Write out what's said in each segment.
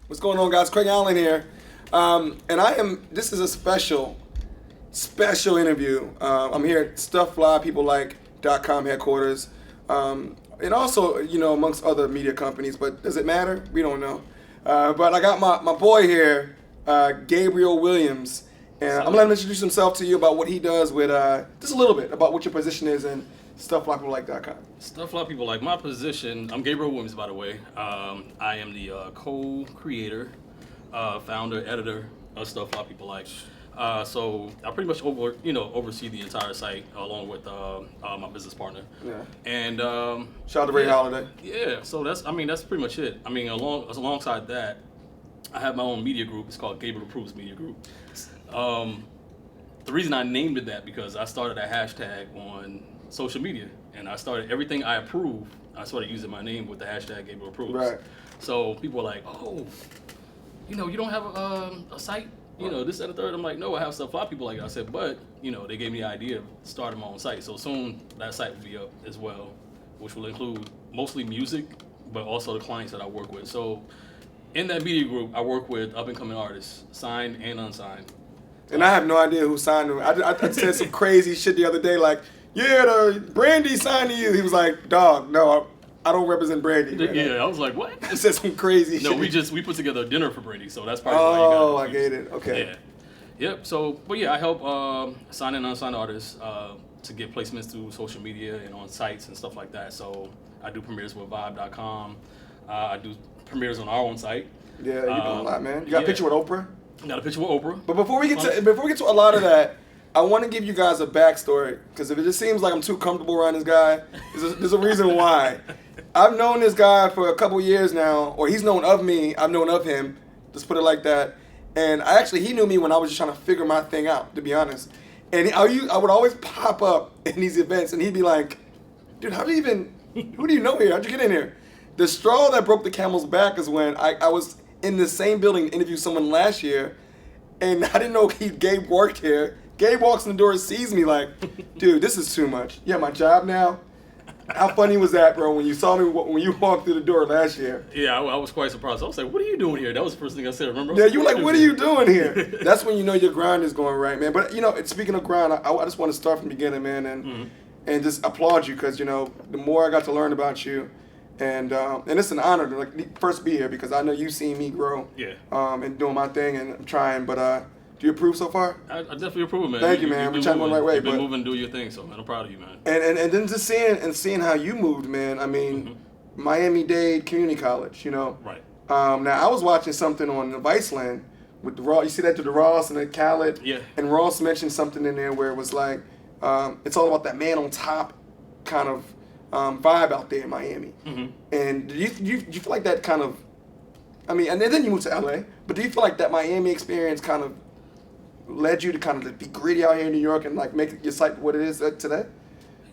What's going on, guys? Craig Allen here, and This is a special interview. I'm here at StuffFlyPeopleLike.com headquarters, and also, amongst other media companies. But does it matter? We don't know. But I got my boy here, Gabriel Williams, and I'm gonna let him introduce himself to you about what he does with just a little bit about what your position is in StuffFlyPeopleLike.com. Stuff a lot of people like. My position, I'm Gabriel Williams, by the way. I am the co-creator, founder, editor of Stuff a lot of people like. So I pretty much oversee the entire site along with my business partner. Yeah. And Shout out to Ray Holiday. yeah, so that's pretty much it. I mean, alongside that, I have my own media group. It's called Gabriel Approves Media Group. The reason I named it that because I started a hashtag on social media, and I started everything I approve. I started using my name with the hashtag Gabriel Approves. Right. So people were like, "Oh, you don't have a site, this and the third." I'm like, "No, I have stuff. A lot of people like it." I said, "But they gave me the idea of starting my own site. So soon that site will be up as well, which will include mostly music, but also the clients that I work with. So in that media group, I work with up and coming artists, signed and unsigned. And I have no idea who signed him. I said some crazy shit the other day, like, yeah, the Brandy signed to you. He was like, dog, no, I don't represent Brandy. Man. Yeah, I was like, what? I said some crazy shit. No, we put together a dinner for Brady, so that's probably why you got it. Oh, I get it. Okay. Yeah. Yep. So, but yeah, I help signed and unsigned artists to get placements through social media and on sites and stuff like that. So I do premieres with Vibe.com. I do premieres on our own site. Yeah, you're doing a lot, man. You got a picture with Oprah? Got a picture with Oprah. But before we get to a lot of that, I want to give you guys a backstory, because if it just seems like I'm too comfortable around this guy, there's a reason why. I've known this guy for a couple years now, or he's known of me, I've known of him, just put it like that. And he knew me when I was just trying to figure my thing out, to be honest. And I would always pop up in these events, and he'd be like, dude, who do you know here? How'd you get in here? The straw that broke the camel's back is when I was in the same building to interview someone last year, and I didn't know Gabe worked here. Gabe walks in the door and sees me like, dude, this is too much. You have my job now? How funny was that, bro, when you saw me when you walked through the door last year? Yeah, I was quite surprised. I was like, what are you doing here? That was the first thing I said, remember? Yeah, you were like, what are you doing here? That's when you know your grind is going right, man. But, speaking of grind, I just want to start from the beginning, man, and just applaud you, because, the more I got to learn about you, and it's an honor to first be here, because I know you've seen me grow, Yeah. And doing my thing, and I'm trying, but do you approve so far? I definitely approve, man. Thank you, man. We're trying to go the right way. You've been moving, doing your thing, so man, I'm proud of you, man. And then just seeing how you moved, man. I mean, Miami-Dade Community College, Right. Now I was watching something on Viceland with the Ross. You see that to the Ross and the Khaled. Yeah. And Ross mentioned something in there where it was like, it's all about that man on top kind of vibe out there in Miami. Mm-hmm. And do you feel like that kind of? I mean, and then you moved to LA. But do you feel like that Miami experience kind of led you to kind of be gritty out here in New York and make your site what it is today?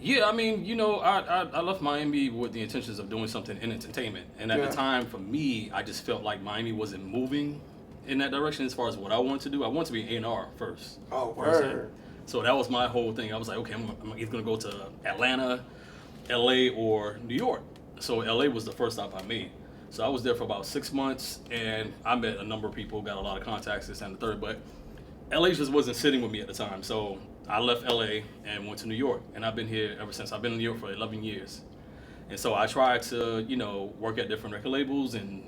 Yeah, I mean, I left Miami with the intentions of doing something in entertainment. And at the time, for me, I just felt like Miami wasn't moving in that direction as far as what I wanted to do. I wanted to be an A&R first. Oh, word. So that was my whole thing. I was like, okay, I'm either going to go to Atlanta, LA, or New York. So LA was the first stop I made. So I was there for about 6 months, and I met a number of people, got a lot of contacts, this and the third. But LA just wasn't sitting with me at the time, so I left LA and went to New York, and I've been here ever since. I've been in New York for 11 years, and so I tried to, work at different record labels and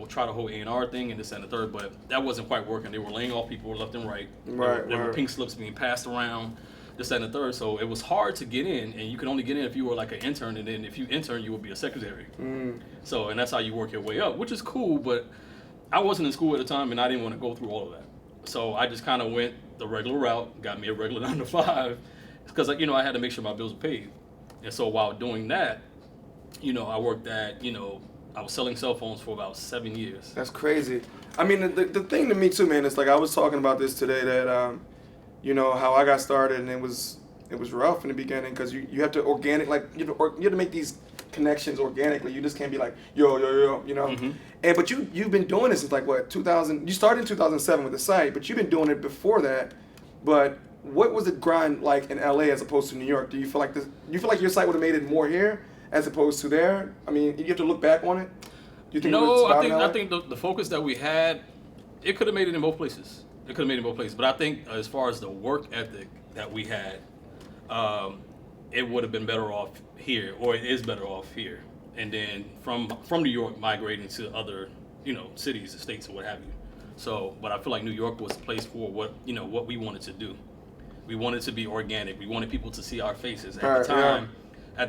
try the whole A&R thing and this and the third, but that wasn't quite working. They were laying off people left and right. There were pink slips being passed around, this and the third, so it was hard to get in, and you could only get in if you were like an intern, and then if you intern, you would be a secretary. So, and that's how you work your way up, which is cool, but I wasn't in school at the time, and I didn't want to go through all of that. So I just kind of went the regular route, got me a regular 9 to 5, because I had to make sure my bills were paid. And so while doing that, I worked at, I was selling cell phones for about 7 years. That's crazy. I mean, the thing to me too, man, is like I was talking about this today that, how I got started, and it was rough in the beginning, because you have to you have to make these connections organically. You just can't be like, yo, And but you've been doing this since like what, 2000? You started in 2007 with the site, but you've been doing it before that. But what was the grind like in LA as opposed to New York? Do you feel like your site would have made it more here as opposed to there? I mean, you have to look back on it. You think No, I in LA? think the focus that we had, it could have made it in both places. It could have made it in both places. But I think as far as the work ethic that we had, it would have been better off here, or it is better off here. And then from New York migrating to other, cities, states, or what have you. So, but I feel like New York was the place for what we wanted to do. We wanted to be organic. We wanted people to see our faces. At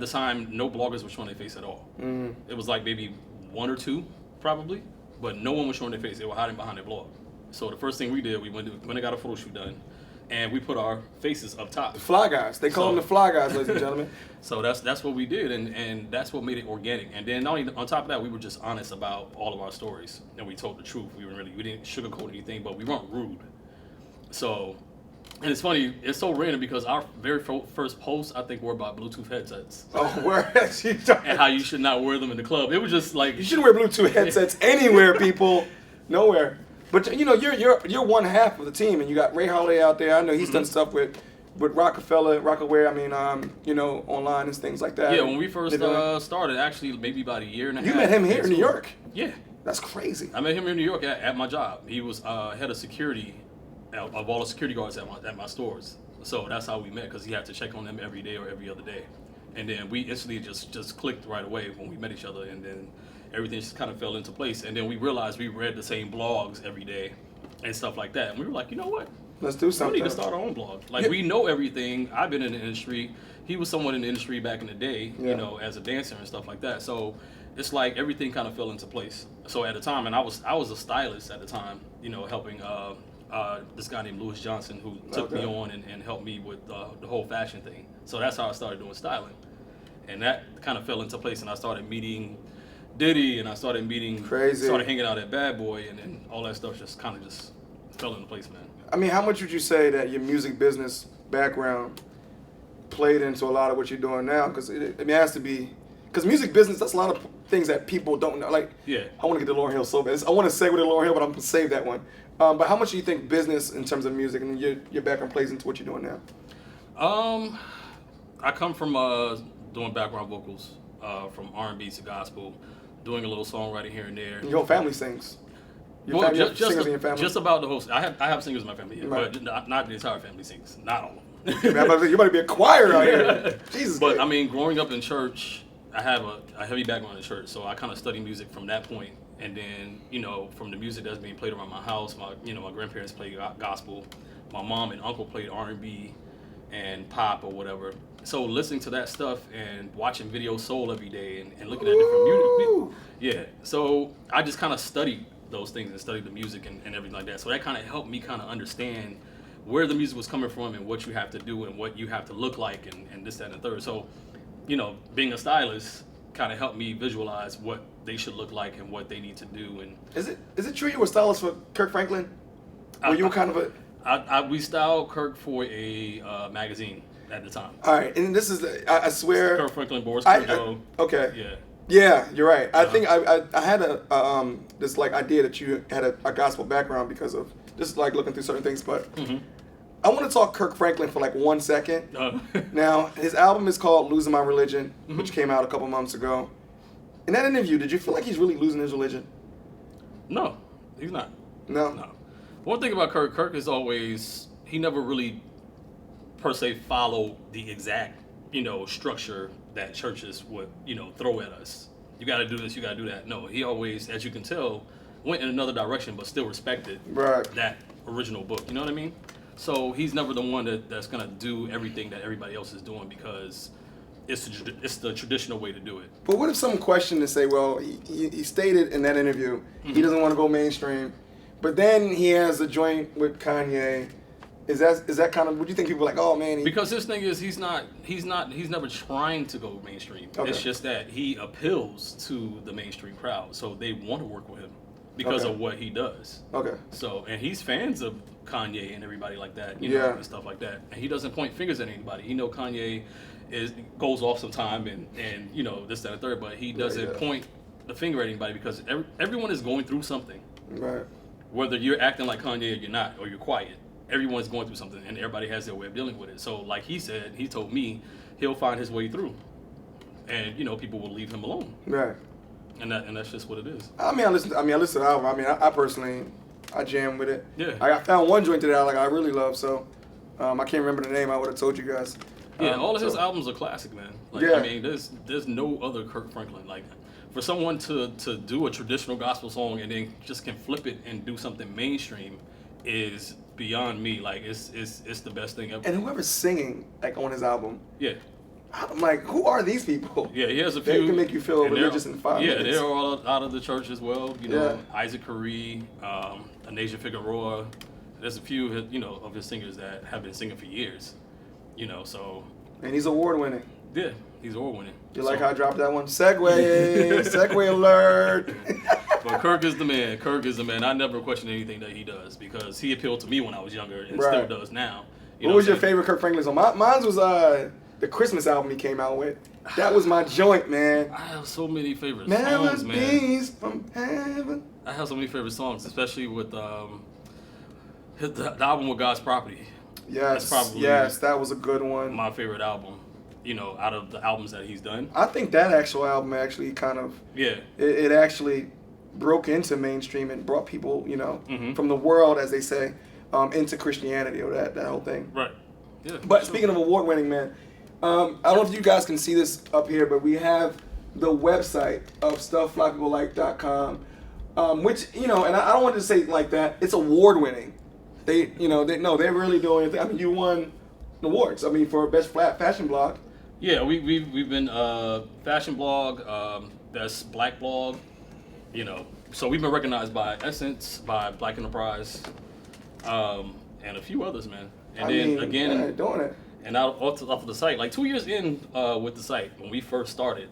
the time, no bloggers were showing their face at all. It was like maybe one or two, probably, but no one was showing their face. They were hiding behind their blog. So the first thing we did, we went and got a photo shoot done, and we put our faces up top. The fly guys. They call them the fly guys, ladies and gentlemen. So that's what we did, and that's what made it organic. And then not only on top of that, we were just honest about all of our stories, and we told the truth. We didn't sugarcoat anything, but we weren't rude. So, and it's funny, it's so random because our very first posts, I think, were about Bluetooth headsets. Oh, where? And how you should not wear them in the club. It was just like you shouldn't wear Bluetooth headsets anywhere, people. Nowhere. But you're one half of the team, and you got Ray Holiday out there. I know he's done stuff with Rockaware. I mean, online and things like that. Yeah, when we first started, actually, maybe about a year and a half. You met him here in New York. Yeah, that's crazy. I met him in New York at my job. He was head of security of all the security guards at my stores. So that's how we met, because he had to check on them every day or every other day. And then we instantly just clicked right away when we met each other, and then everything just kind of fell into place. And then we realized we read the same blogs every day and stuff like that. And we were like, you know what? Let's do something. We need to start our own blog. Like, we know everything. I've been in the industry. He was someone in the industry back in the day, as a dancer and stuff like that. So it's like everything kind of fell into place. So at the time, and I was a stylist at the time, helping this guy named Lewis Johnson, who took me on and helped me with the whole fashion thing. So that's how I started doing styling. And that kind of fell into place, and I started meeting Diddy, and I started started hanging out at Bad Boy, and then all that stuff just kind of just fell into place, man. I mean, how much would you say that your music business background played into a lot of what you're doing now? Because it has to be, because music business, that's a lot of things that people don't know. Like, I want to get to Lauryn Hill so bad. I want to segue to Lauryn Hill, but I'm going to save that one. But how much do you think business in terms of music and your background plays into what you're doing now? I come from doing background vocals, from R&B to gospel, doing a little songwriting here and there. Your whole family sings. Singers in your family? Just about the whole. I have singers in my family, but not the entire family sings. Not all of them. You might be a choir out here. Jesus. But I mean, growing up in church, I have a heavy background in church, so I kind of study music from that point. And then, from the music that's being played around my house, my grandparents played gospel, my mom and uncle played R&B and pop or whatever. So listening to that stuff and watching Video Soul every day and looking at different music, so I just kind of studied those things and studied the music and everything like that. So that kind of helped me kind of understand where the music was coming from and what you have to do and what you have to look like and this, that, and the third. So, being a stylist kind of helped me visualize what they should look like and what they need to do. And is it true you were a stylist for Kirk Franklin? Or you were kind of a... we styled Kirk for a magazine at the time. All right, and this is, I swear... Kirk Franklin, Boris Kudrow. Okay. Yeah. Yeah, you're right. I think I had this like idea that you had a gospel background because of just like looking through certain things. But I want to talk Kirk Franklin for like 1 second. Now, his album is called "Losing My Religion," which came out a couple months ago. In that interview, did you feel like he's really losing his religion? No, he's not. No. One thing about Kirk is always, he never really per se followed the exact structure that churches would, throw at us. You got to do this, you got to do that. No, he always, as you can tell, went in another direction, but still respected that original book. You know what I mean? So he's never the one that's going to do everything that everybody else is doing because it's the traditional way to do it. But what if someone questioned and say, well, he stated in that interview he doesn't want to go mainstream, but then he has a joint with Kanye. Is that kind of, would you think people are like, oh man? Because his thing is he's never trying to go mainstream. Okay. It's just that he appeals to the mainstream crowd, so they want to work with him because of what he does. Okay. So, and he's fans of Kanye and everybody like that, know, and stuff like that. And he doesn't point fingers at anybody. He know Kanye goes off sometime and this, that, and third, but he doesn't point the finger at anybody because everyone is going through something. Right. Whether you're acting like Kanye or you're not, or you're quiet. Everyone's going through something, and everybody has their way of dealing with it. So, like he said, he told me he'll find his way through, and people will leave him alone. Right. and that's just what it is. I mean, I listen to the album. I mean, I personally, I jam with it. Yeah. I found one joint today I really love. So, I can't remember the name. I would have told you guys. Yeah, all of his albums are classic, man. Like, Yeah. I mean, there's no other Kirk Franklin. Like, for someone to do a traditional gospel song and then just can flip it and do something mainstream is beyond me. Like, it's the best thing ever. And whoever's singing like on his album, Yeah. I'm like, who are these people? Yeah, he has a They few. can make you feel and religious in 5 minutes. Yeah, they're all out of the church as well. You know, Yeah. Isaac Caree, Anasia Figueroa. There's a few, you know, of his singers that have been singing for years. You know, so And he's award winning. yeah, he's award winning. You like how I dropped that one? Segway alert. But Kirk is the man. Kirk is the man. I never question anything that he does because he appealed to me when I was younger and Right. still does now. What was your favorite Kirk Franklin song? Mine was the Christmas album he came out with. That was my joint, man. I have so many favorite songs, man. Melodies from heaven. I have so many favorite songs, especially with the album with God's Property. Yes, That's probably that was a good one. My favorite album, you know, out of the albums that he's done. I think that actual album actually kind of Yeah. it actually broke into mainstream and brought people, you know, Mhm. from the world, as they say, into Christianity or that whole thing. Right. Yeah. But speaking of award winning, man, I don't know if you guys can see this up here, but we have the website of StuffFlyPeopleLike.com, which, you know, and I don't want to say it like that. It's award winning. They're really doing it. I mean, you won awards. I mean, for best fashion blog. Yeah, we've been fashion blog, best black blog, you know. So we've been recognized by Essence, by Black Enterprise, and a few others, man. And yeah, doing it. And off of the site, like 2 years in with the site, when we first started,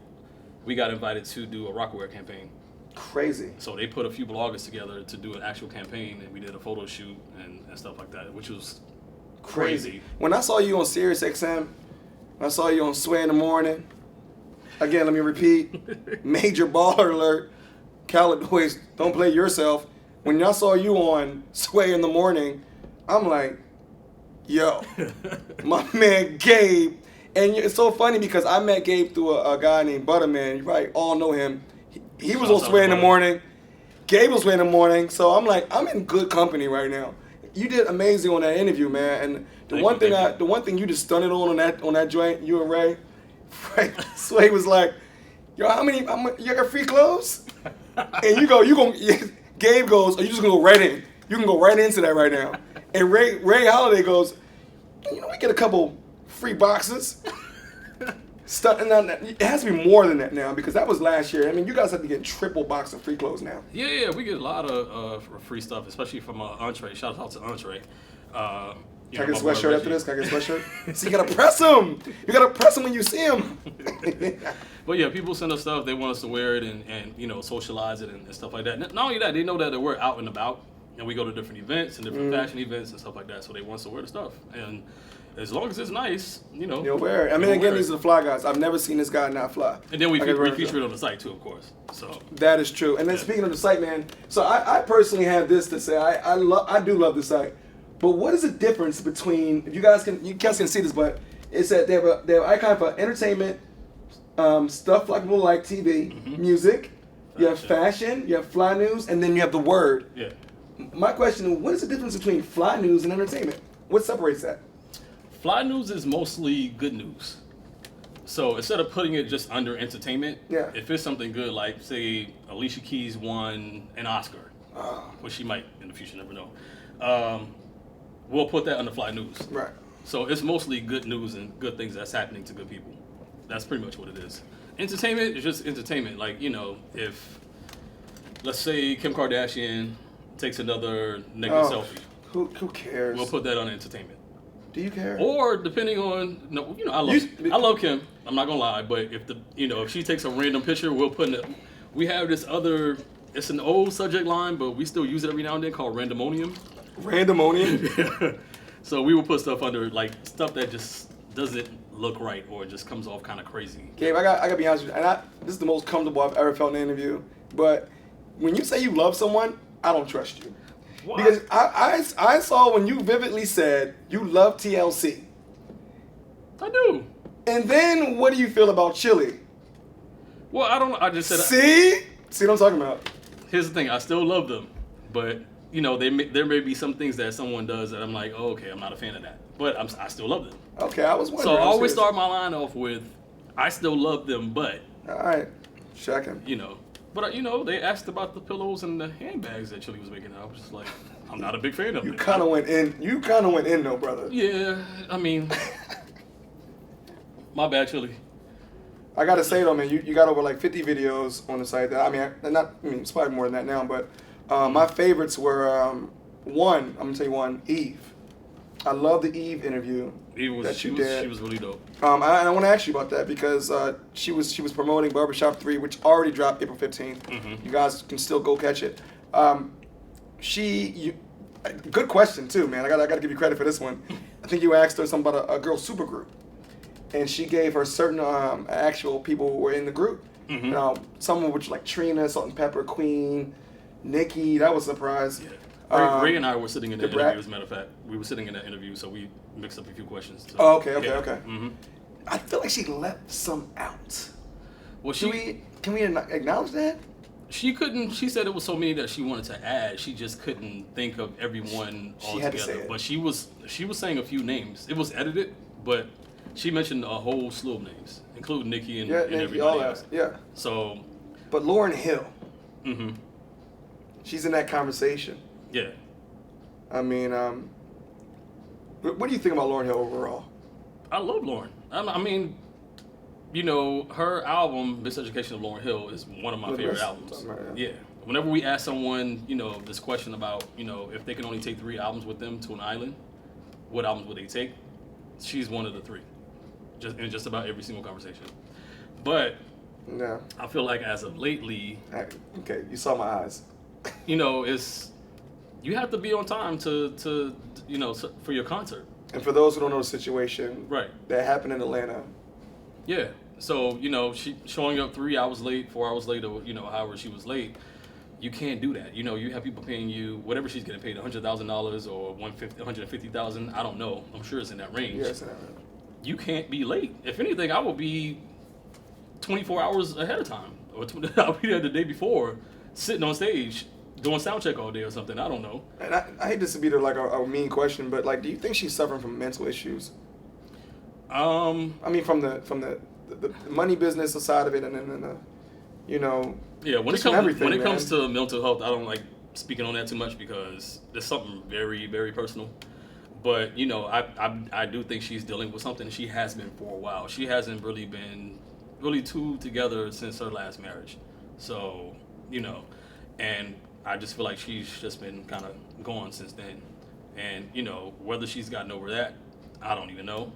we got invited to do a Rockaware campaign. Crazy. So they put a few bloggers together to do an actual campaign, and we did a photo shoot and stuff like that, which was crazy. When I saw you on Sirius XM, I saw you on Sway in the Morning. Again, let me repeat. Major baller alert. Khaled Boys, don't play yourself. When I saw you on Sway in the Morning, I'm like, yo, my man Gabe. And it's so funny because I met Gabe through a guy named Butterman. You probably all know him. He was on Sway in the Morning. Gabe was Sway in the Morning. So I'm like, I'm in good company right now. You did amazing on that interview, man. And the one thing you just stunted on that joint, you and Ray, Sway was like, yo, how many you got free clothes? And Gabe goes, oh, you just gonna go right in. You can go right into that right now. And Ray Holiday goes, you know, we get a couple free boxes. It has to be more than that now because that was last year. I mean, you guys have to get triple box of free clothes now. Yeah, we get a lot of free stuff, especially from Entree. Shout out to Entree. Can I get a sweatshirt after this? Can I get a sweatshirt? So you gotta press them. You gotta press them when you see them. But yeah, people send us stuff. They want us to wear it and you know, socialize it and stuff like that. Not only that, they know that we're out and about and we go to different events and different fashion events and stuff like that. So they want us to wear the stuff. And as long as it's nice, you know. You'll wear it. I mean, again, these are the fly guys. I've never seen this guy not fly. And then we feature it on the site too, of course. So that is true. And then speaking of the site, man, so I personally have this to say. I do love the site. But what is the difference between, if you guys can see this, but it's that they have an icon for entertainment, stuff like people like TV, music, you have fashion, you have fly news, and then you have the word. Yeah. My question is, what is the difference between fly news and entertainment? What separates that? Fly news is mostly good news. So instead of putting it just under entertainment, Yeah. if it's something good, like say Alicia Keys won an Oscar, which she might in the future, never know. We'll put that under fly news. Right. So it's mostly good news and good things that's happening to good people. That's pretty much what it is. Entertainment is just entertainment. Like, you know, if let's say Kim Kardashian takes another naked selfie, who cares? we'll put that on entertainment. Do you care? Or depending on, I love Kim. I'm not gonna lie, but if she takes a random picture, we'll put it. We have this other. It's an old subject line, but we still use it every now and then called randomonium. Randomonium. So we will put stuff under like stuff that just doesn't look right or just comes off kind of crazy. Gabe, I gotta be honest with you, and this is the most comfortable I've ever felt in an interview. But when you say you love someone, I don't trust you. Why? Because I saw when you vividly said you love TLC. I do. And then what do you feel about Chili? Well, I don't know. I just said. See? See what I'm talking about? Here's the thing. I still love them, but you know, there may be some things that someone does that I'm like, oh, okay, I'm not a fan of that. But I still love them. Okay, I was wondering. So I always start my line off with, I still love them, but. All right, checking. You know, but you know, they asked about the pillows and the handbags that Chili was making. I was just like, I'm not a big fan of it. You kind of went in though, brother. Yeah, I mean, my bad, Chili. I gotta say though, man, you got over like 50 videos on the site. That I mean, it's probably more than that now, but my favorites were one. I'm gonna tell you one, Eve. I love the Eve interview that you did. She was really dope. I want to ask you about that because she was promoting Barbershop 3, which already dropped April 15th. Mm-hmm. You guys can still go catch it. Good question too, man. I gotta give you credit for this one. I think you asked her something about a girl supergroup, and she gave her certain actual people who were in the group. Mm-hmm. Some of which like Trina, Salt and Pepper, Queen, Nikki. That was a surprise. Yeah. Ray and I were sitting in the interview, as a matter of fact. We were sitting in that interview, so we mixed up a few questions. So, okay. Mm-hmm. I feel like she left some out. Well, can we acknowledge that? She couldn't. She said it was so many that she wanted to add. She just couldn't think of everyone all had to together. say it. But she was saying a few names. It was edited, but she mentioned a whole slew of names, including Nikki and everybody all else. that. Yeah. So. But Lauryn Hill. Mm-hmm. She's in that conversation. Yeah. I mean, what do you think about Lauryn Hill overall? I love Lauryn. I mean, you know, her album, Miseducation of Lauryn Hill, is one of my favorite albums. Yeah. Whenever we ask someone, you know, this question about, you know, if they can only take 3 albums with them to an island, what albums would they take? She's one of the 3. In just about every single conversation. But yeah, I feel like as of lately, okay, you saw my eyes. You know, you have to be on time to you know, for your concert. And for those who don't know the situation, right, that happened in Atlanta. Yeah. So, you know, she showing up 3 hours late, 4 hours late, or, you know, however she was late. You can't do that. You know, you have people paying you whatever she's getting paid, $100,000 or $150,000. I don't know. I'm sure it's in that range. Yeah, it's in that range. You can't be late. If anything, I will be 24 hours ahead of time, or I'll be there the day before, sitting on stage doing sound check all day or something. I don't know. And I hate this to be like a mean question, but like, do you think she's suffering from mental issues? I mean, from the money business side of it, and then the, you know. Yeah, when it comes to mental health, I don't like speaking on that too much because it's something very, very personal. But you know, I do think she's dealing with something. She has been for a while. She hasn't really been too together since her last marriage. So, you know, and I just feel like she's just been kind of gone since then. And you know, whether she's gotten over that, I don't even know.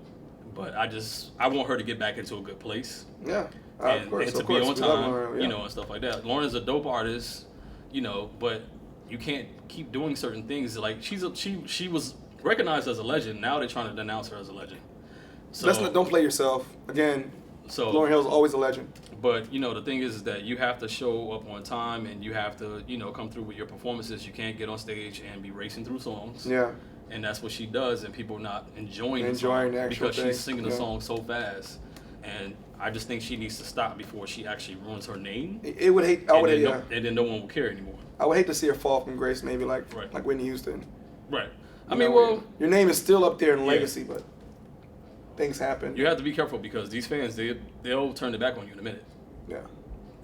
But I want her to get back into a good place. Yeah, and, of course, and to be on time, you know, and stuff like that. Lauryn's a dope artist, you know, but you can't keep doing certain things. Like she was recognized as a legend. Now they're trying to denounce her as a legend. So don't play yourself again. So Lauryn Hill's always a legend. But you know, the thing is that you have to show up on time, and you have to, you know, come through with your performances. You can't get on stage and be racing through songs. Yeah. And that's what she does, and people are not enjoying the song actual because thing. She's singing the song so fast. And I just think she needs to stop before she actually ruins her name. I would hate. And then no one will care anymore. I would hate to see her fall from grace, maybe like Whitney Houston. Right. I mean, well, your name is still up there in legacy, but things happen. You have to be careful because these fans, they'll turn their back on you in a minute. Yeah.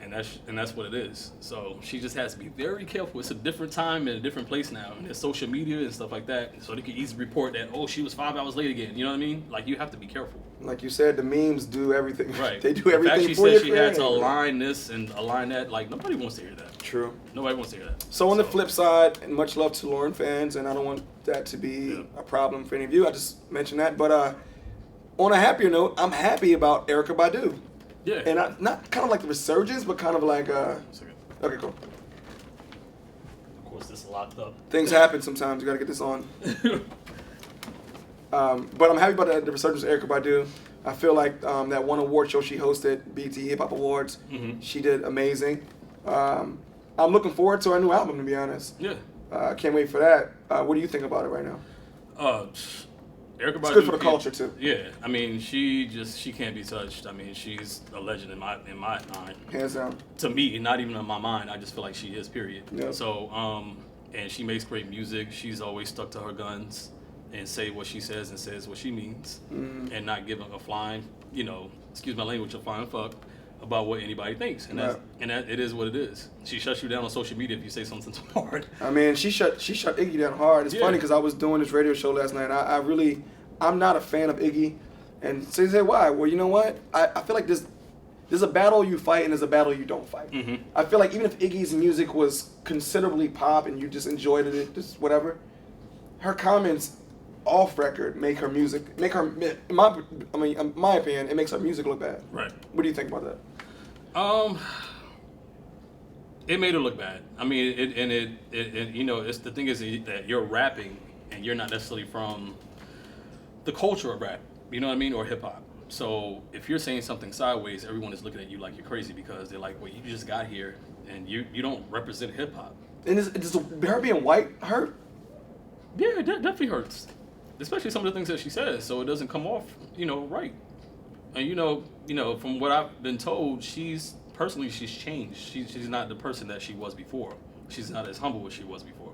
And that's what it is. So she just has to be very careful. It's a different time and a different place now. And there's social media and stuff like that. So they can easily report that, oh, she was 5 hours late again. You know what I mean? Like, you have to be careful. Like you said, the memes do everything. Right. They do everything. In fact, she said she had to align this and align that. Like, nobody wants to hear that. True. Nobody wants to hear that. So on the flip side, and much love to Lauryn fans, and I don't want that to be a problem for any of you. I just mentioned that. But on a happier note, I'm happy about Erykah Badu. Yeah. And not kind of like the resurgence, but kind of like okay, cool. Of course, this is locked up. Things happen sometimes. You got to get this on. But I'm happy about the resurgence of Erykah Badu. I feel like that one award show she hosted, BET Hip Hop Awards, she did amazing. I'm looking forward to her new album, to be honest. Yeah. I can't wait for that. What do you think about it right now? Erykah It's Badu good for the can't- culture too. Yeah, I mean, she can't be touched. I mean, she's a legend in my mind. Hands down. To me, not even in my mind. I just feel like she is. Period. Yep. So, and she makes great music. She's always stuck to her guns and say what she says and says what she means, and not giving a flying, excuse my language, a flying fuck about what anybody thinks. And that it is what it is. She shuts you down on social media if you say something too hard. I mean, she shut Iggy down hard. It's funny because I was doing this radio show last night. I'm not a fan of Iggy, and so you say why? Well, you know what? I feel like there's a battle you fight and there's a battle you don't fight. Mm-hmm. I feel like even if Iggy's music was considerably pop and you just enjoyed it, just whatever, her comments off record make her music in my opinion, it makes her music look bad. Right. What do you think about that? It made her look bad. I mean, it's the thing is that you're rapping and you're not necessarily from the culture of rap, you know what I mean, or hip hop. So if you're saying something sideways, everyone is looking at you like you're crazy because they're like, well, you just got here and you don't represent hip hop. And is her being white hurt? Yeah, it definitely hurts, especially some of the things that she says. So it doesn't come off, right. And from what I've been told, she's changed. She's not the person that she was before. She's not as humble as she was before.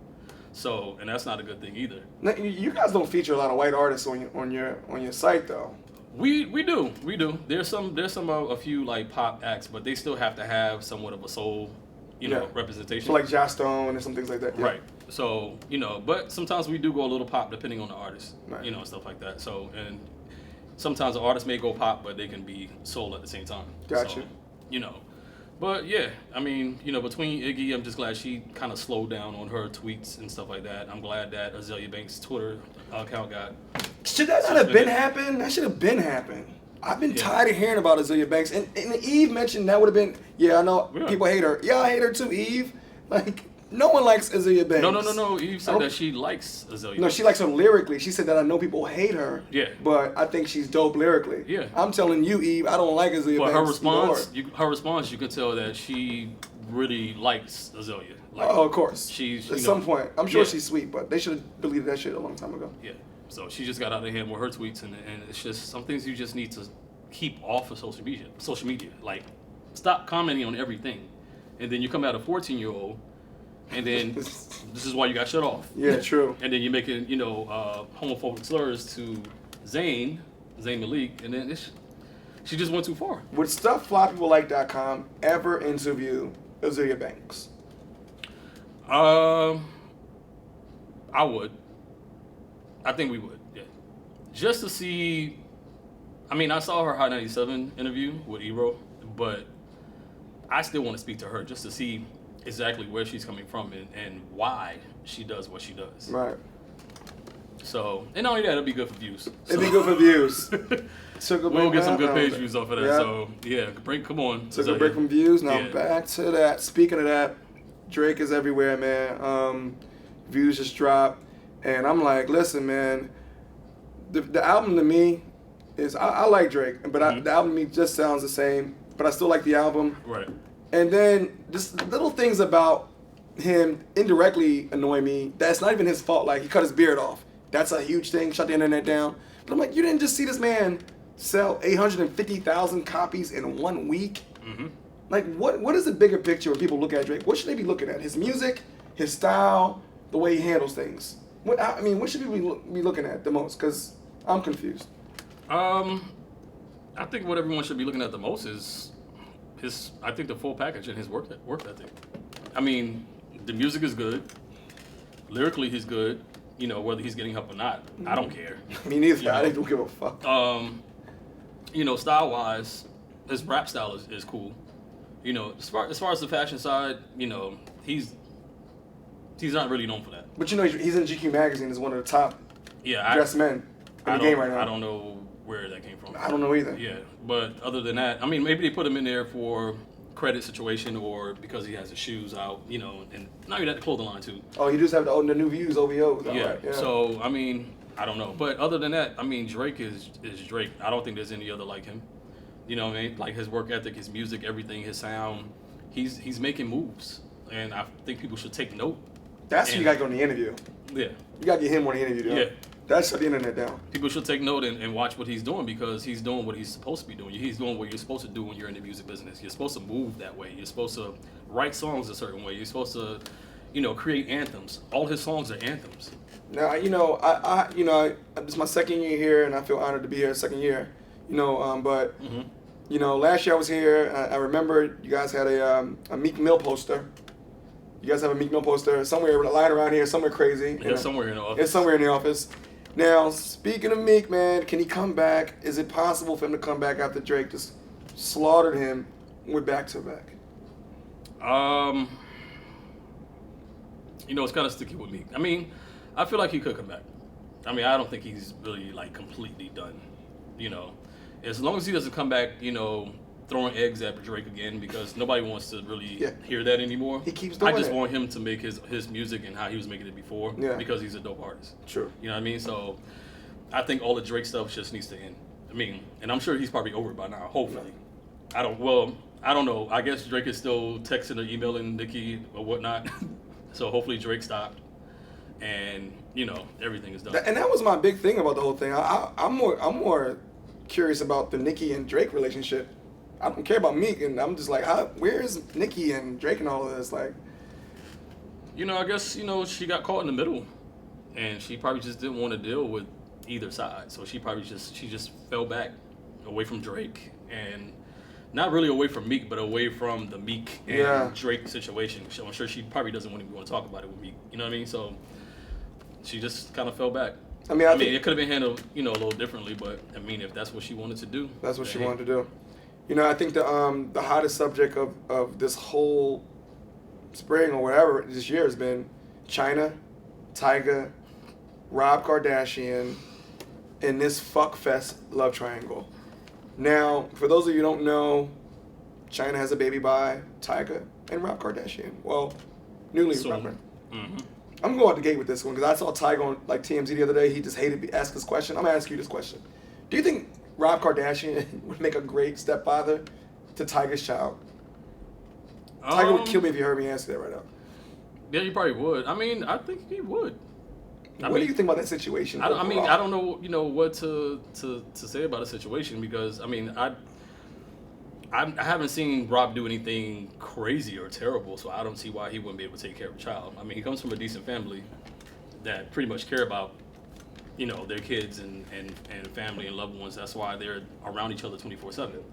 So, and that's not a good thing either. Now, you guys don't feature a lot of white artists on your site though. We do. There's a few like pop acts, but they still have to have somewhat of a soul, representation. So like Joss Stone and some things like that. Yeah. Right. So, but sometimes we do go a little pop depending on the artist, Right. Stuff like that. So, and sometimes the artist may go pop, but they can be soul at the same time. Gotcha. So, but yeah, I mean, between Iggy, I'm just glad she kind of slowed down on her tweets and stuff like that. I'm glad that Azalea Banks' Twitter account got. Should that not have been happened? That should have been happened. I've been tired of hearing about Azalea Banks. And Eve mentioned that would have been, I know people hate her. Yeah, I hate her too, Eve. Like, no one likes Azalea Banks. No. Eve said that she likes Azalea. No, she likes her lyrically. She said that I know people hate her. Yeah. But I think she's dope lyrically. Yeah. I'm telling you, Eve, I don't like Azalea Banks. But her response, you could tell that she really likes Azalea. Like, of course. She's at some point. I'm sure she's sweet, but they should have deleted that shit a long time ago. Yeah. So she just got out of hand with her tweets, and it's just some things you just need to keep off of social media. Like, stop commenting on everything, and then you come out a 14-year-old, and then this is why you got shut off. Yeah, true. And then you're making homophobic slurs to Zayn Malik, and then she just went too far. Would StuffFlyPeopleLike.com ever interview Azalea Banks? I would. I think we would, yeah. Just to see, I mean, I saw her Hot 97 interview with Ebro, but I still want to speak to her just to see exactly where she's coming from and why she does what she does. Right. So, and not only that, it'll be good for views. It'd be good for views. We'll get some good page views off of that. Yeah. So, yeah, come on. Took a break from views. Now back to that. Speaking of that, Drake is everywhere, man. Views just dropped. And I'm like, listen, man, the album to me is, I like Drake, but the album to me just sounds the same, but I still like the album. Right. And then just little things about him indirectly annoy me. That's not even his fault. Like, he cut his beard off. That's a huge thing. Shut the internet down. But I'm like, you didn't just see this man sell 850,000 copies in 1 week? Mm-hmm. Like, what is the bigger picture when people look at Drake? What should they be looking at? His music, his style, the way he handles things? What should people be looking at the most? Because I'm confused. I think what everyone should be looking at the most is the full package and his work ethic. I mean, the music is good. Lyrically, he's good. Whether he's getting help or not, I don't care. Me neither. I don't give a fuck. Style-wise, his rap style is cool. As far as the fashion side, he's not really known for that. But he's in GQ magazine as one of the top dressed men in the game right now. I don't know where that came from. I don't know either. Yeah, but other than that, I mean, maybe they put him in there for credit situation or because he has his shoes out, and now you're at the clothing line too. Oh, he just have the new views, OVOs. Yeah. Right. Yeah. So, I mean, I don't know. But other than that, I mean, Drake is Drake. I don't think there's any other like him. You know what I mean? Like his work ethic, his music, everything, his sound. He's making moves. And I think people should take note. That's who you got to go in the interview. Yeah. You got to get him on the interview, though. Yeah. That shut the internet down. People should take note and watch what he's doing, because he's doing what he's supposed to be doing. He's doing what you're supposed to do when you're in the music business. You're supposed to move that way. You're supposed to write songs a certain way. You're supposed to, create anthems. All his songs are anthems. Now, this is my second year here, and I feel honored to be here, second year. But last year I was here. I remember you guys had a Meek Mill poster. You guys have a Meek Mill poster somewhere lying around here, somewhere crazy. Yeah, somewhere in the office. It's somewhere in the office. Now, speaking of Meek, man, can he come back? Is it possible for him to come back after Drake just slaughtered him with back-to-back? It's kind of sticky with me. I mean, I feel like he could come back. I mean, I don't think he's really completely done. As long as he doesn't come back, throwing eggs at Drake again, because nobody wants to really hear that anymore. He keeps doing it. I just want him to make his music and how he was making it before, because he's a dope artist. True. You know what I mean? So I think all the Drake stuff just needs to end. I mean, and I'm sure he's probably over it by now, hopefully. I don't know. I guess Drake is still texting or emailing Nicki or whatnot. So hopefully Drake stopped, and everything is done. And that was my big thing about the whole thing. I'm more curious about the Nicki and Drake relationship. I don't care about Meek, and I'm just like, where's Nicki and Drake and all of this? Like, I guess she got caught in the middle, and she probably just didn't want to deal with either side. So she just fell back away from Drake, and not really away from Meek, but away from the Meek and Drake situation. So I'm sure she probably doesn't want to talk about it with Meek. You know what I mean? So she just kind of fell back. I mean, it could have been handled, a little differently, but I mean, if that's what she wanted to do, that's what she wanted to do. I think the hottest subject of this whole spring or whatever this year has been China, Tyga, Rob Kardashian, and this fuckfest love triangle. Now, for those of you who don't know, China has a baby by Tyga and Rob Kardashian. Well, newly Robert. Mm-hmm. I'm going to go out the gate with this one because I saw Tyga on TMZ the other day. He just hated me ask this question. I'm going to ask you this question. Do you think Rob Kardashian would make a great stepfather to Tyga's child? Tyga would kill me if you heard me answer that right now. Yeah, he probably would. I mean, I think he would. What do you think about that situation? I don't know, what to say about the situation, because I mean, I haven't seen Rob do anything crazy or terrible, so I don't see why he wouldn't be able to take care of a child. I mean, he comes from a decent family that pretty much care about, their kids and family and loved ones. That's why they're around each other 24/7.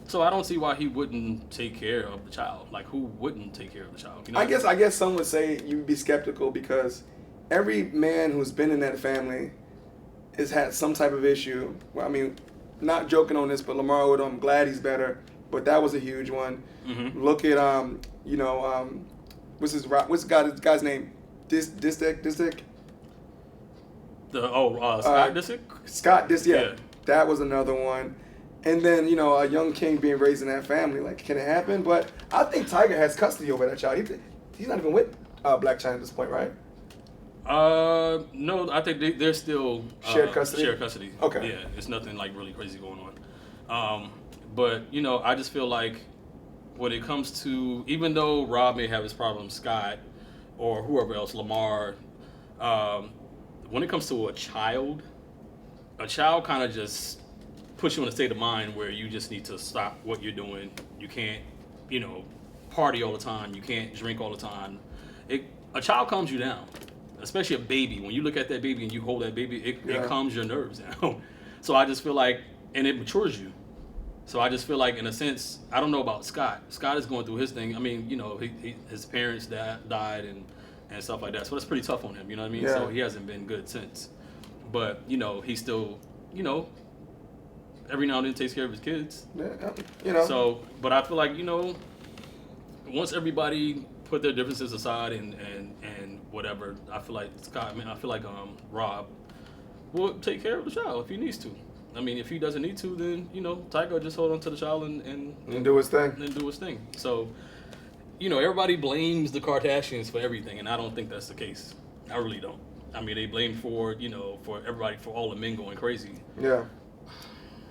So I don't see why he wouldn't take care of the child. Like, who wouldn't take care of the child? I guess some would say you'd be skeptical because every man who's been in that family has had some type of issue. Well, I mean, not joking on this, but Lamar Odom, I'm glad he's better, but that was a huge one. Mm-hmm. Look at what's the guy's name? Disick? Scott Disick? Scott Disick, yeah. That was another one. And then, a young king being raised in that family. Like, can it happen? But I think Tyga has custody over that child. He's not even with Black China at this point, right? No, I think they're still shared custody. Shared custody. Okay. Yeah, it's nothing really crazy going on. But I just feel like when it comes to, even though Rob may have his problems, Scott or whoever else, Lamar, when it comes to a child kind of just puts you in a state of mind where you just need to stop what you're doing. You can't, party all the time. You can't drink all the time. A child calms you down. Especially a baby. When you look at that baby and you hold that baby, it calms your nerves down. So I just feel like, and it matures you. So I just feel like, in a sense, I don't know about Scott. Scott is going through his thing. I mean, his parents died and stuff like that. So that's pretty tough on him. You know what I mean? Yeah. So he hasn't been good since. But he's still, every now and then takes care of his kids. Yeah, So, but I feel like once everybody put their differences aside and whatever, I feel like Rob will take care of the child if he needs to. I mean, if he doesn't need to, then Tyga just hold on to the child and do his thing. And do his thing. So, everybody blames the Kardashians for everything, and I don't think that's the case. I really don't. I mean, they blame for everybody, for all the men going crazy. Yeah.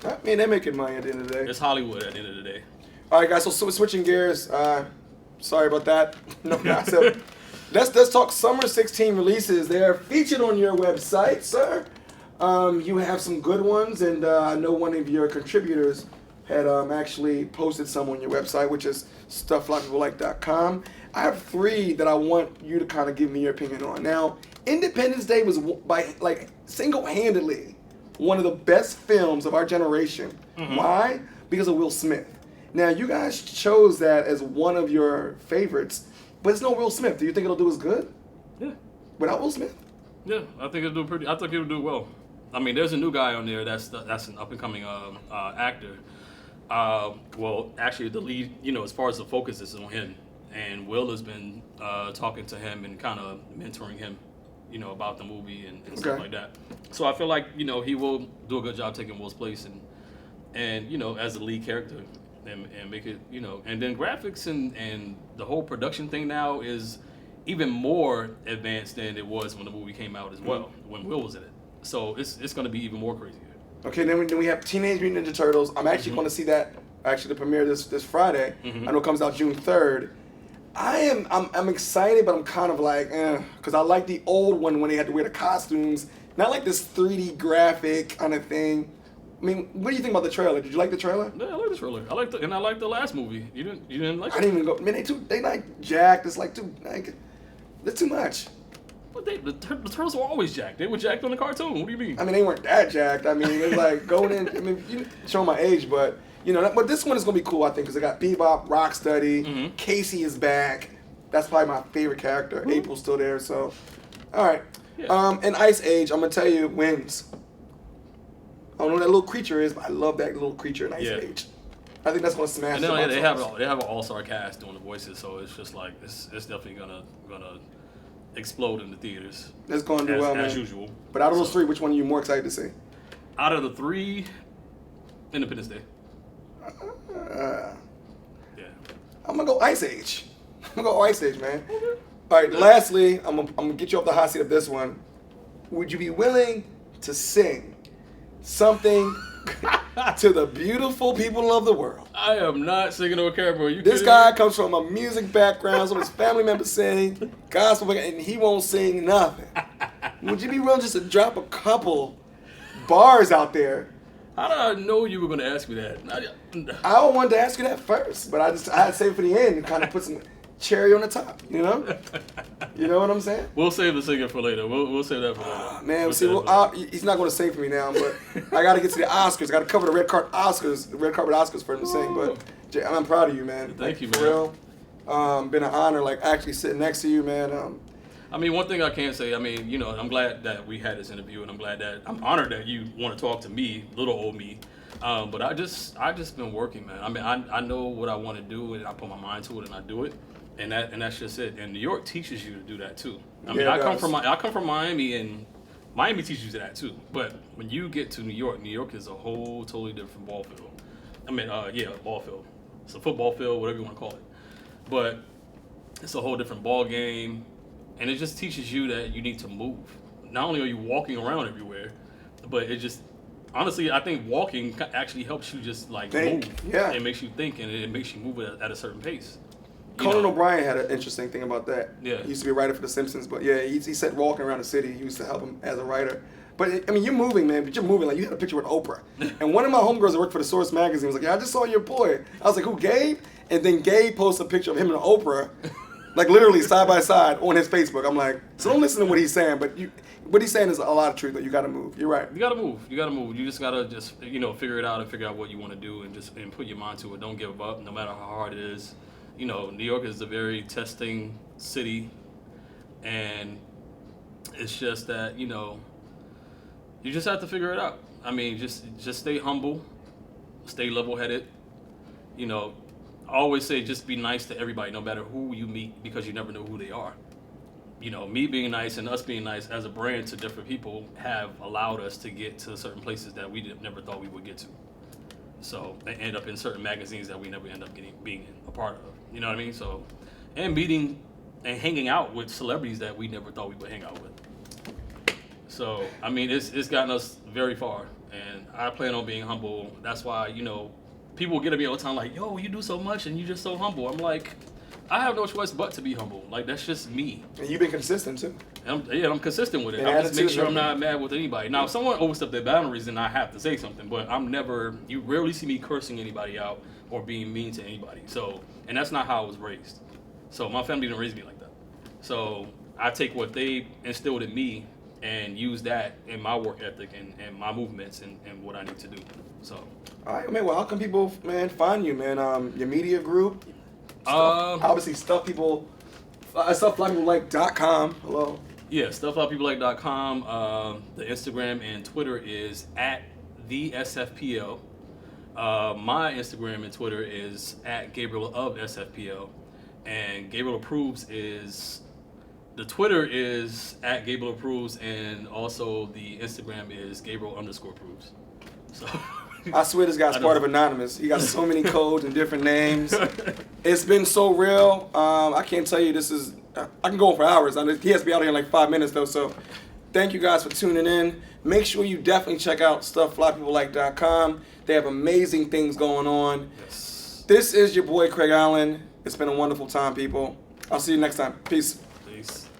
I mean, they're making money at the end of the day. It's Hollywood at the end of the day. All right, guys. So switching gears. Sorry about that. No gossip. Let's talk Summer 16 releases. They are featured on your website, sir. You have some good ones, and I know one of your contributors had actually posted some on your website, which is stufflikepeoplelike.com. I have 3 that I want you to kind of give me your opinion on. Now, Independence Day was single-handedly one of the best films of our generation. Mm-hmm. Why? Because of Will Smith. Now, you guys chose that as one of your favorites, but it's no Will Smith. Do you think it'll do as good? Yeah. Without Will Smith? Yeah, I think it'll do I think it'll do well. I mean, there's a new guy on there that's an up and coming actor. Well, actually, the lead, as far as the focus is on him, and Will has been talking to him and kind of mentoring him, about the movie and stuff like that. So I feel like he will do a good job taking Will's place and as the lead character and make it and then graphics and the whole production thing now is even more advanced than it was when the movie came out as well, when Will was in it. So it's going to be even more crazy. Okay, then we have Teenage Mutant Ninja Turtles. I'm actually going to see that, the premiere this Friday. Mm-hmm. I know it comes out June 3rd. I'm excited, but I'm kind of like, because I like the old one when they had to wear the costumes. Not like this 3D graphic kind of thing. I mean, what do you think about the trailer? Did you like the trailer? Yeah, I like the trailer. I like the last movie. You didn't like it? I didn't even go. Man, they like jacked. It's like that's too much. But the turtles were always jacked. They were jacked on the cartoon. What do you mean? I mean, they weren't that jacked. I mean, it's like going in. I mean, you show my age, but but this one is gonna be cool. I think because they got Bebop, Rocksteady, mm-hmm. Casey is back. That's probably my favorite character. Mm-hmm. April's still there. So, all right. Yeah. And Ice Age, I'm gonna tell you, wins. I don't know what that little creature is, but I love that little creature in Ice Age. I think that's gonna smash. And then they have an all-star cast doing the voices, so it's just like it's definitely gonna explode in the theaters. It's gonna do well, man. As usual. But out of those 3, which one are you more excited to see? Out of the 3, Independence Day. Yeah. I'm gonna go Ice Age. I'm gonna go Ice Age, man. Okay. All right. Lastly, I'm gonna get you off the hot seat of this one. Would you be willing to sing something to the beautiful people of the world? I am not singing no karaoke. This guy comes from a music background, some of his family members sing gospel, and he won't sing nothing. Would you be willing just to drop a couple bars out there? How did I know you were going to ask me that? I wanted to ask you that first, but I had to save it for the end and kind of put some cherry on the top, You know what I'm saying? We'll save the singer for later. We'll save that for later. Man, he's not going to sing for me now, but I got to get to the Oscars. I got to cover the red carpet Oscars for him to sing. But I'm proud of you, man. Thank you, man. For real. Been an honor, actually sitting next to you, man. I mean, one thing I can say, I'm glad that we had this interview, and I'm honored that you want to talk to me, little old me. But I just been working, man. I mean, I know what I want to do, and I put my mind to it, and I do it. And that's just it. And New York teaches you to do that too. I come from Miami, and Miami teaches you that too. But when you get to New York is a whole totally different ball field. Ball field. It's a football field, whatever you want to call it. But it's a whole different ball game, and it just teaches you that you need to move. Not only are you walking around everywhere, but it just honestly, I think walking actually helps you just think, move. Yeah. It makes you think, and it makes you move at a certain pace. Conan O'Brien had an interesting thing about that. Yeah. He used to be a writer for The Simpsons, but he said walking around the city, he used to help him as a writer. But, you're moving, man, but you're moving. You had a picture with Oprah. And one of my homegirls that worked for The Source magazine was like, I just saw your boy. I was like, who, Gabe? And then Gabe posted a picture of him and Oprah, literally side by side on his Facebook. I'm like, so don't listen to what he's saying, but what he's saying is a lot of truth, but you got to move. You're right. You got to move. You just got to figure it out and figure out what you want to do and put your mind to it. Don't give up, no matter how hard it is. New York is a very testing city, and it's just that, you just have to figure it out. I mean, just stay humble, stay level-headed. I always say just be nice to everybody, no matter who you meet, because you never know who they are. Me being nice and us being nice as a brand to different people have allowed us to get to certain places that we never thought we would get to. So they end up in certain magazines that we never end up being a part of. You know what I mean? So, and meeting and hanging out with celebrities that we never thought we would hang out with. So, I mean, it's gotten us very far, and I plan on being humble. That's why, people get at me all the time like, yo, you do so much and you just so humble. I'm like, I have no choice but to be humble. Like, that's just me. And you've been consistent too. I'm consistent with it. And I just make attitude sure I'm and not mad with anybody. Now, if someone oversteps their boundaries, then I have to say something. But you rarely see me cursing anybody out or being mean to anybody. So, and that's not how I was raised. So my family didn't raise me like that. So I take what they instilled in me and use that in my work ethic and my movements and what I need to do. So. All right, man. Well, how can people, man, find you, man? Your media group. Obviously, stufflikepeoplelike.com. Hello. Yeah, stufflikepeoplelike.com. The Instagram and Twitter is at the SFPO. My Instagram and Twitter is at Gabriel of SFPO. And Gabriel Approves the Twitter is at Gabriel Approves, and also the Instagram is Gabriel_Approves. So I swear this guy's part of Anonymous. He got so many codes and different names. It's been so real. I can't tell you I can go on for hours. He has to be out here in like 5 minutes though. So thank you guys for tuning in. Make sure you definitely check out stuffflypeoplelike.com. They have amazing things going on. Yes. This is your boy Craig Allen. It's been a wonderful time, people. I'll see you next time. Peace. Peace.